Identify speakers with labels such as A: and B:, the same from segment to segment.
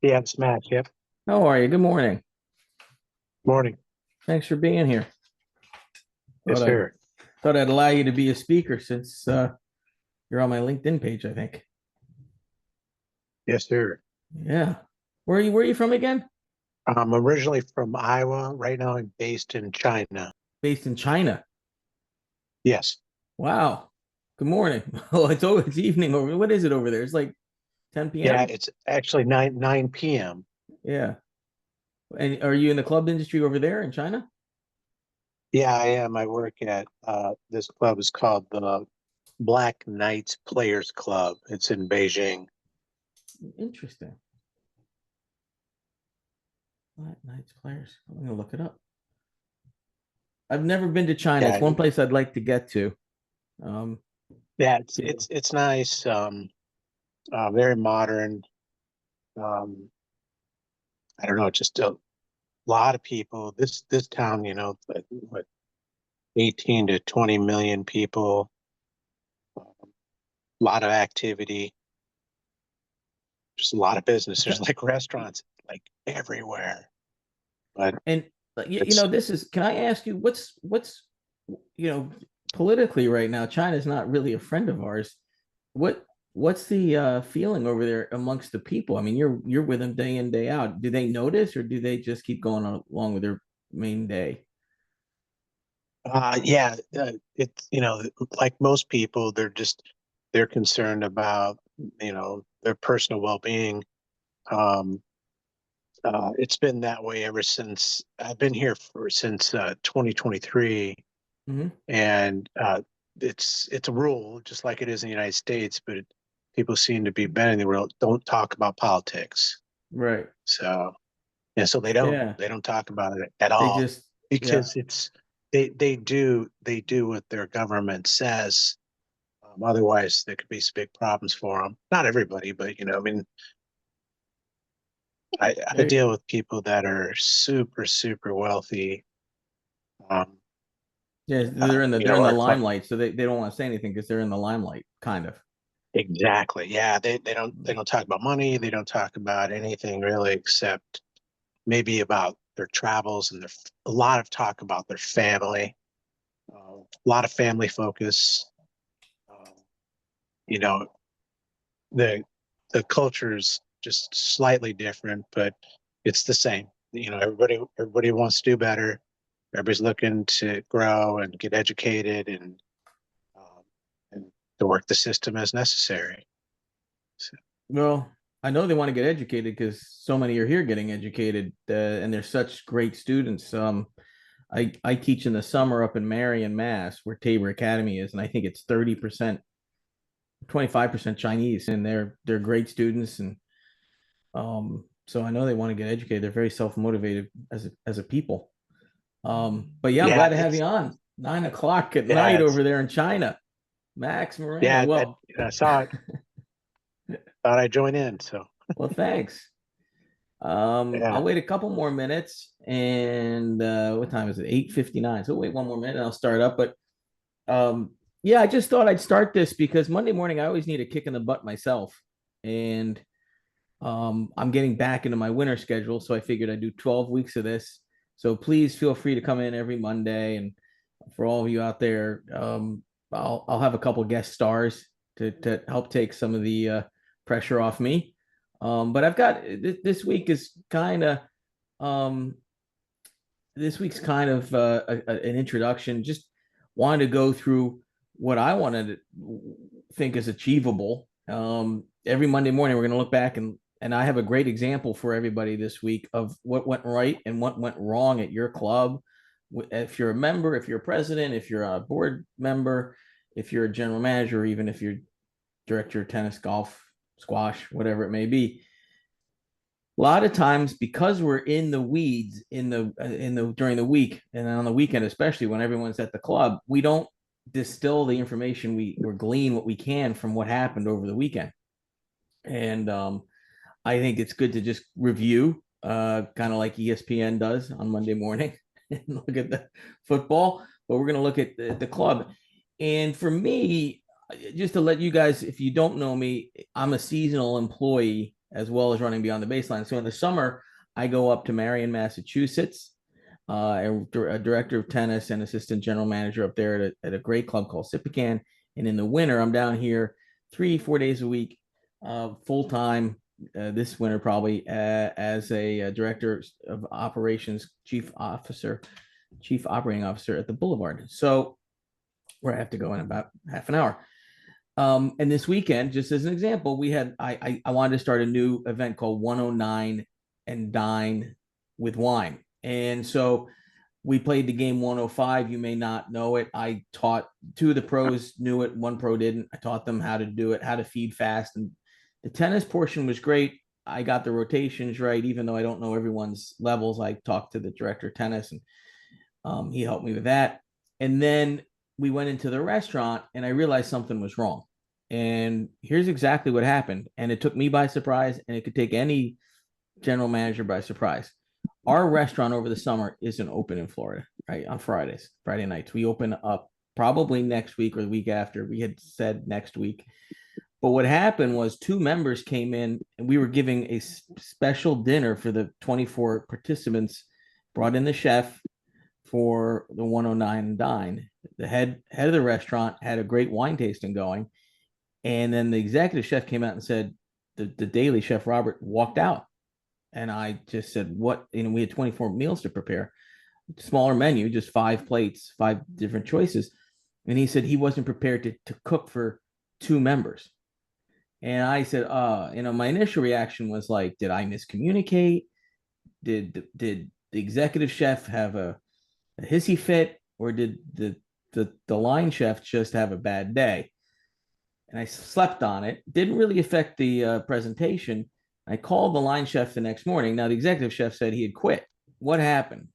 A: Yeah, it's Matt. Yep.
B: How are you? Good morning.
A: Morning.
B: Thanks for being here.
A: Yes,
B: Thought I'd
A: sir.
B: thought I'd allow you to be a speaker since you're on my LinkedIn page, I think.
A: Yes, sir.
B: Yeah. Where are you from again?
A: I'm originally from Iowa. Right now, I'm based in China.
B: Based in China.
A: Yes.
B: Wow. Good morning. Oh, it's evening over. What is it over there? It's like 10
A: Yeah,
B: p.m.
A: it's actually nine p.m.
B: Yeah. And are you in the club industry over there in China?
A: Yeah, I am. I work at this club is called the Black Knights Players Club. It's in Beijing.
B: Interesting. Black Knights players. I'm gonna look it up. I've never been to China. It's
A: Yeah,
B: one place I'd like to get to. Um,
A: yeah. It's
B: yeah.
A: it's it's nice. Very modern. Um, I don't know, just a lot of people. This town, like, what 18 to 20 million people. A lot of activity, just a lot of business. There's like restaurants like everywhere, but
B: And
A: it's
B: this is. Can I ask you what's you know politically right now? China's not really a friend of ours. What what's the feeling over there amongst the people? I mean, you're with them day in day out. Do they notice, or do they just keep going along with their main day?
A: yeah, it's like most people, they're concerned about their personal well-being. Um, it's been that way ever since I've been here for since 2023,
B: Hmm.
A: and it's a rule just like it is in the United States, but people seem to be bending the rule. Don't talk about politics.
B: Right.
A: So yeah, so
B: Yeah.
A: they don't talk about it at
B: They
A: all
B: just yeah.
A: because they do what their government says. Otherwise, there could be some big problems for them. Not everybody, but I mean, I
B: They
A: deal with people that are super super wealthy. Um,
B: yeah. They're in the
A: are quite
B: limelight, so they don't want to say anything because they're in the limelight, kind of.
A: exactly. Yeah, they don't talk about money. They don't talk about anything really except maybe about their travels and a lot of talk about their family. A lot of family focus. Um, you know, the the culture is just slightly different, but it's the same. Everybody wants to do better. Everybody's looking to grow and get educated um, and to work the system as necessary. So,
B: Well, I know they want to get educated because so many are here getting educated, and they're such great students. I teach in the summer up in Marion, Mass, where Tabor Academy is, and I think it's 30%, 25% Chinese, and they're great students, and so I know they want to get educated. They're very self motivated as a people. But yeah, I'm
A: yeah,
B: glad to have you on 9 o'clock at
A: yeah,
B: night over there in China, Max Moreno.
A: yeah.
B: Well,
A: I saw it. Thought I'd join in. So
B: well, thanks.
A: yeah,
B: I'll wait a couple more minutes, and what time is it? 8:59. So we'll wait one more minute, and I'll start up. But yeah, I just thought I'd start this because Monday morning I always need a kick in the butt myself, and I'm getting back into my winter schedule, so I figured I'd do 12 weeks of this. So please feel free to come in every Monday, and for all of you out there, I'll have a couple guest stars to help take some of the pressure off me. But I've got this week is kind of um, this week's kind of an introduction. Just wanted to go through what I wanted to think is achievable. Every Monday morning, we're going to look back and I have a great example for everybody this week of what went right and what went wrong at your club. If you're a member, if you're a president, if you're a board member, if you're a general manager, or even if you're director of tennis, golf, squash, whatever it may be, a lot of times because we're in the weeds in the during the week and on the weekend, especially when everyone's at the club, we don't distill the information we glean what we can from what happened over the weekend. And I think it's good to just review, kind of like ESPN does on Monday morning, and look at the football. But we're going to look at the club. And for me, just to let you guys, if you don't know me, I'm a seasonal employee as well as running beyond the baseline. So in the summer, I go up to Marion, Massachusetts, a director of tennis and assistant general manager up there at a great club called Sipican. And in the winter, I'm down here 3-4 days a week, full time. This winter, probably as a director of operations, chief operating officer at the Boulevard. So where I have to go in about half an hour. And this weekend, just as an example, I wanted to start a new event called 109 and Dine with Wine. And so we played the game 105. You may not know it. I taught two of the pros knew it, one pro didn't. I taught them how to do it, how to feed fast. And the tennis portion was great. I got the rotations right, even though I don't know everyone's levels. I talked to the director of tennis and he helped me with that. And then we went into the restaurant and I realized something was wrong. And here's exactly what happened. And it took me by surprise, and it could take any general manager by surprise. Our restaurant over the summer isn't open in Florida, right? On Friday nights. We open up probably next week or the week after. We had said next week. But what happened was two members came in and we were giving a special dinner for the 24 participants, brought in the chef for the 109 and Dine. The head of the restaurant had a great wine tasting going. And then the executive chef came out and said, the daily chef Robert walked out. And I just said, what? We had 24 meals to prepare, smaller menu, just 5 plates, 5 different choices. And he said he wasn't prepared to cook for 2 members. And I said, my initial reaction was like, did I miscommunicate? Did the executive chef have a hissy fit, or did the line chef just have a bad day? And I slept on it. Didn't really affect the presentation. I called the line chef the next morning. Now, the executive chef said he had quit. What happened?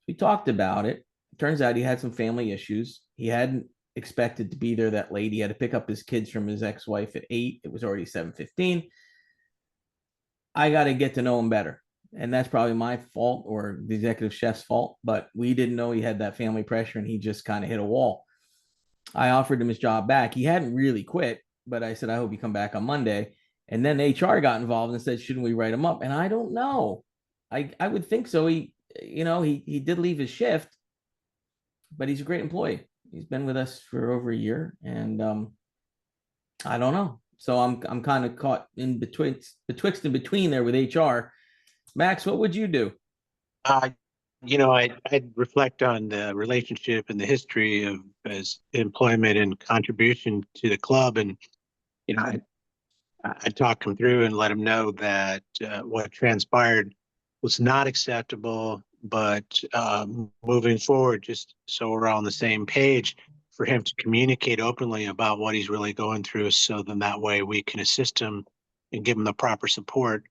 B: We talked about it. Turns out he had some family issues. He hadn't expected to be there that late. He had to pick up his kids from his ex-wife at 8. It was already 7:15. I got to get to know him better. And that's probably my fault or the executive chef's fault. But we didn't know he had that family pressure, and he just kind of hit a wall. I offered him his job back. He hadn't really quit, but I said, I hope you come back on Monday. And then HR got involved and said, shouldn't we write him up? And I don't know. I would think so. He did leave his shift, but he's a great employee. He's been with us for over a year, and I don't know. So I'm kind of caught in betwixt and between there with HR. Max, what would you do?
A: Uh, I'd reflect on the relationship and the history of his employment and contribution to the club. And, I talk him through and let him know that what transpired was not acceptable, but moving forward, just so we're all on the same page, for him to communicate openly about what he's really going through, so then that way we can assist him and give him the proper support,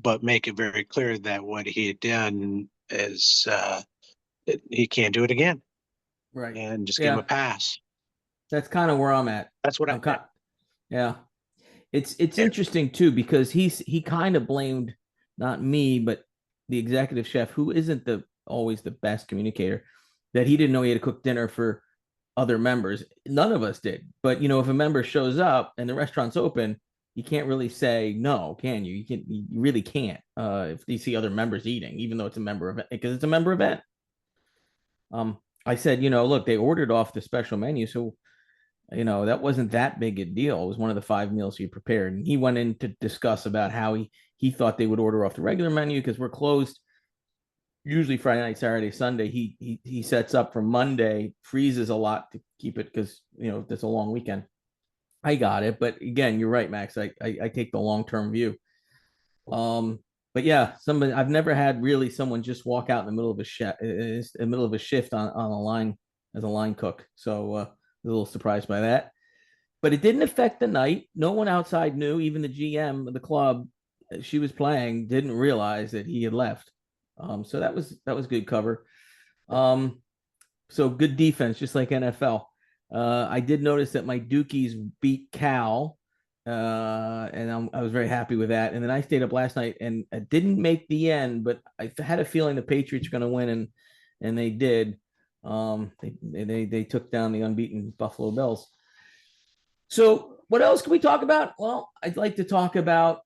A: but make it very clear that what he had done is he can't do it again,
B: Right.
A: and just give him a
B: Yeah,
A: pass.
B: that's kind of where I'm at.
A: That's what I
B: I'm
A: meant.
B: kind. Yeah. It's
A: Yeah.
B: interesting too, because he kind of blamed not me but the executive chef, who isn't the always the best communicator, that he didn't know he had to cook dinner for other members. None of us did. But if a member shows up and the restaurant's open, you can't really say no, can you? You really can't. If you see other members eating, even though it's a member event, because it's a member event. I said, look, they ordered off the special menu, so that wasn't that big a deal. It was one of the 5 meals he prepared. And he went in to discuss about how he thought they would order off the regular menu because we're closed usually Friday night, Saturday, Sunday. He sets up for Monday, freezes a lot to keep it because it's a long weekend. I got it. But again, you're right, Max. I take the long-term view. But yeah, somebody I've never had really someone just walk out in the middle of a shift on a line as a line cook. So a little surprised by that. But it didn't affect the night. No one outside knew. Even the GM of the club she was playing didn't realize that he had left. So that was good cover. Um, so good defense, just like NFL. I did notice that my Dukies beat Cal, and I was very happy with that. And then I stayed up last night, and I didn't make the end, but I had a feeling the Patriots were going to win, and they did. They took down the unbeaten Buffalo Bills. So what else can we talk about? Well, I'd like to talk about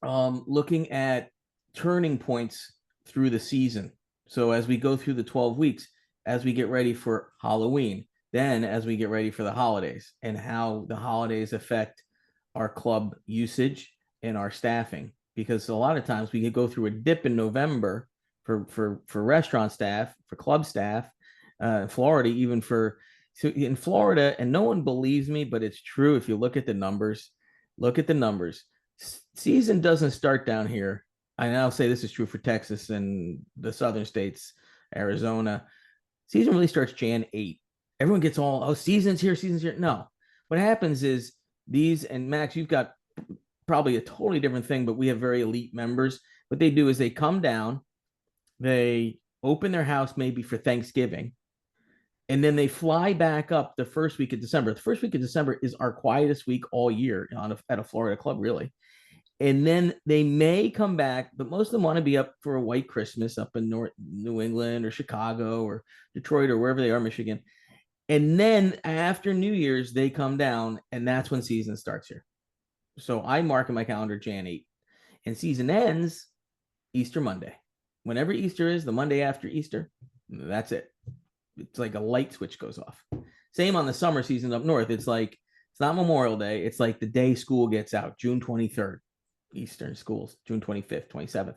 B: looking at turning points through the season. So as we go through the 12 weeks, as we get ready for Halloween, then as we get ready for the holidays, and how the holidays affect our club usage and our staffing. Because a lot of times we could go through a dip in November for restaurant staff, for club staff, in Florida, even for so in Florida, and no one believes me, but it's true. If you look at the numbers, look at the numbers. Season doesn't start down here. I now say this is true for Texas and the southern states, Arizona. Season really starts Jan 8. Everyone gets all, oh, season's here, season's here. No. What happens is these, and Max, you've got probably a totally different thing, but we have very elite members. What they do is they come down, they open their house maybe for Thanksgiving, and then they fly back up the first week of December. The first week of December is our quietest week all year at a Florida club, really. And then they may come back, but most of them want to be up for a white Christmas up in North New England or Chicago or Detroit or wherever they are, Michigan. And then after New Year's, they come down, and that's when season starts here. So I mark in my calendar Jan 8. And season ends Easter Monday. Whenever Easter is, the Monday after Easter, that's it. It's like a light switch goes off. Same on the summer season up north. It's like, it's not Memorial Day. It's like the day school gets out, June 23rd, Eastern schools, June 25th, 27th.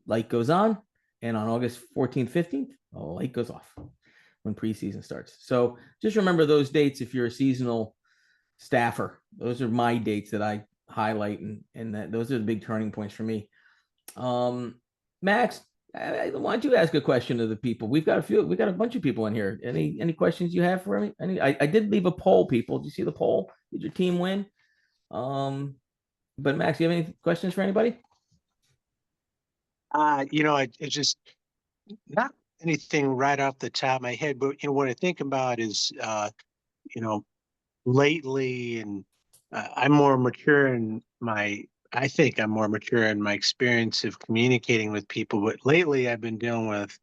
B: Light goes on, and on August 14th, 15th, the light goes off when preseason starts. So just remember those dates if you're a seasonal staffer. Those are my dates that I highlight, and that those are the big turning points for me. Max, why don't you ask a question to the people? We've got a bunch of people in here. Any questions you have for me? I did leave a poll, people. Did you see the poll? Did your team win? But Max, you have any questions for anybody?
A: It's just not anything right off the top of my head, but what I think about is, you know, lately, and I'm more mature in my. I think I'm more mature in my experience of communicating with people, but lately I've been dealing with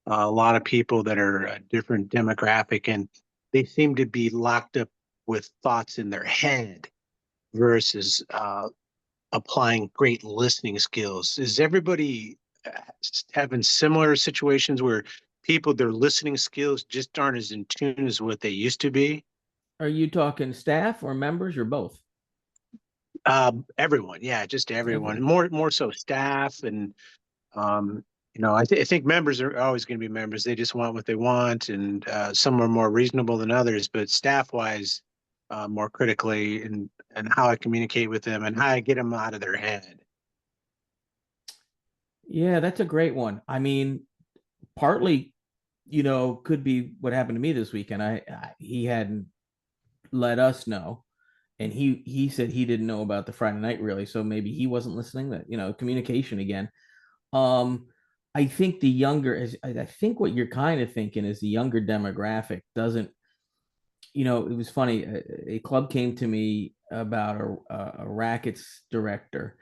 A: a lot of people that are a different demographic, and they seem to be locked up with thoughts in their head versus applying great listening skills. Is everybody having similar situations where people, their listening skills just aren't as in tune as what they used to be?
B: Are you talking staff or members or both?
A: Everyone, yeah, just everyone.
B: Everyone.
A: More so staff, and um, I think members are always going to be members. They just want what they want, and some are more reasonable than others. But staff wise, more critically, and how I communicate with them and how I get them out of their head.
B: Yeah, that's a great one. I mean, partly, could be what happened to me this weekend. He hadn't let us know, and he said he didn't know about the Friday night really, so maybe he wasn't listening. That communication again. Um, I think the younger is. I think what you're kind of thinking is the younger demographic doesn't. It was funny. A club came to me about a rackets director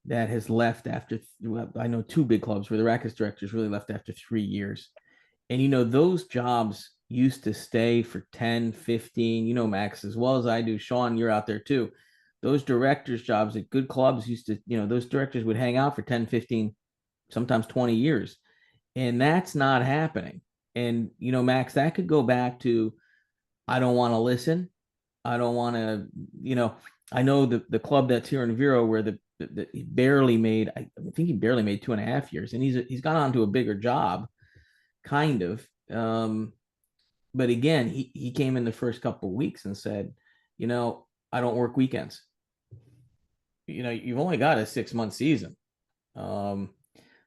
B: that has left after. Well, I know two big clubs where the rackets directors really left after 3 years. And those jobs used to stay for 10, 15, Max, as well as I do. Sean, you're out there too. Those directors' jobs at good clubs used to, those directors would hang out for 10, 15, sometimes 20 years. And that's not happening. And, Max, that could go back to I don't want to listen. I don't want to, I know the club that's here in Vero where he barely made, I think he barely made 2.5 years, and he's gone on to a bigger job, kind of. But again, he came in the first couple of weeks and said, I don't work weekends. You've only got a 6-month season. Um,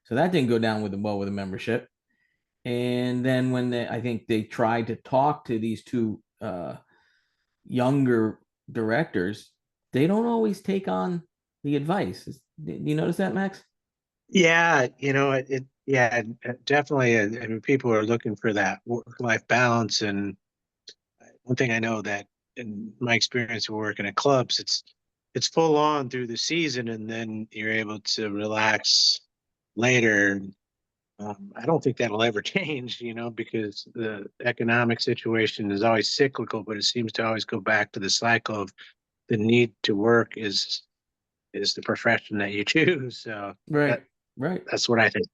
B: so that didn't go down with the membership. And then I think they tried to talk to these two younger directors, they don't always take on the advice. Do you notice that, Max?
A: Yeah, yeah, definitely. I mean, people are looking for that work-life balance, and one thing I know that in my experience of working at clubs, it's full on through the season, and then you're able to relax later. I don't think that'll ever change, because the economic situation is always cyclical, but it seems to always go back to the cycle of the need to work is is the profession that you choose. So that
B: Right. Right.
A: that's what I think.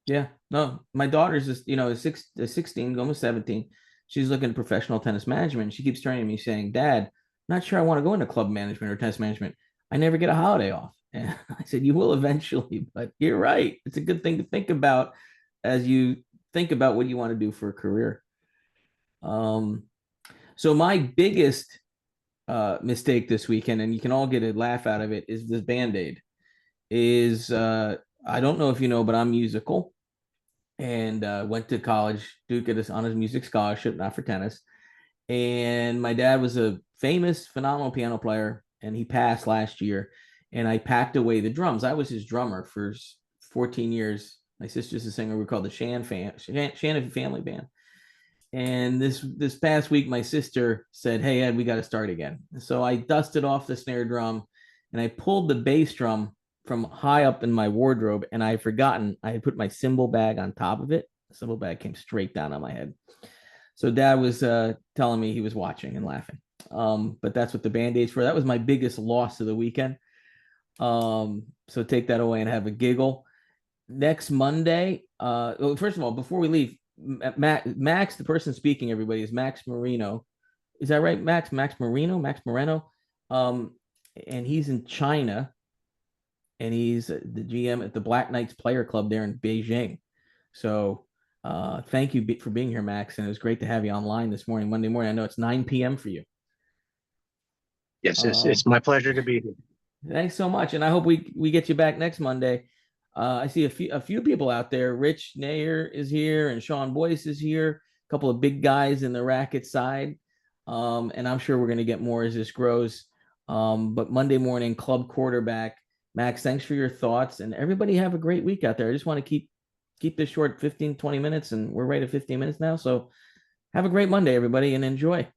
B: Yeah. No, my daughter's just, is 16, almost 17. She's looking at professional tennis management. She keeps turning to me saying, Dad, I'm not sure I want to go into club management or tennis management. I never get a holiday off. And I said, you will eventually, but you're right. It's a good thing to think about as you think about what you want to do for a career. Um, so my biggest mistake this weekend, and you can all get a laugh out of it, is this Band-Aid. Is I don't know if you know, but I'm musical and went to college, Duke at his on his music scholarship, not for tennis. And my dad was a famous, phenomenal piano player, and he passed last year. And I packed away the drums. I was his drummer for 14 years. My sister's a singer. We called the Shanaphy Family Band. And this past week, my sister said, "Hey Ed, we got to start again." So I dusted off the snare drum, and I pulled the bass drum from high up in my wardrobe, and I had forgotten I had put my cymbal bag on top of it. The cymbal bag came straight down on my head. So Dad was telling me he was watching and laughing. But that's what the band-aids for. That was my biggest loss of the weekend. So take that away and have a giggle. Next Monday, well, first of all, before we leave, Max, the person speaking, everybody, is Max Moreno. Is that right, Max? Max Moreno, Max Moreno. Um, and he's in China, and he's the GM at the Black Knights Player Club there in Beijing. So thank you for being here, Max, and it was great to have you online this morning, Monday morning. I know it's 9 p.m. for you.
A: Yes,
B: Um,
A: it's my pleasure to be here.
B: Thanks so much, and I hope we get you back next Monday. I see a few people out there. Rich Nair is here, and Sean Boyce is here. A couple of big guys in the racket side, and I'm sure we're going to get more as this grows. But Monday morning, club quarterback Max. Thanks for your thoughts, and everybody have a great week out there. I just want to keep this short, 15, 20 minutes, and we're right at 15 minutes now. So have a great Monday, everybody, and enjoy.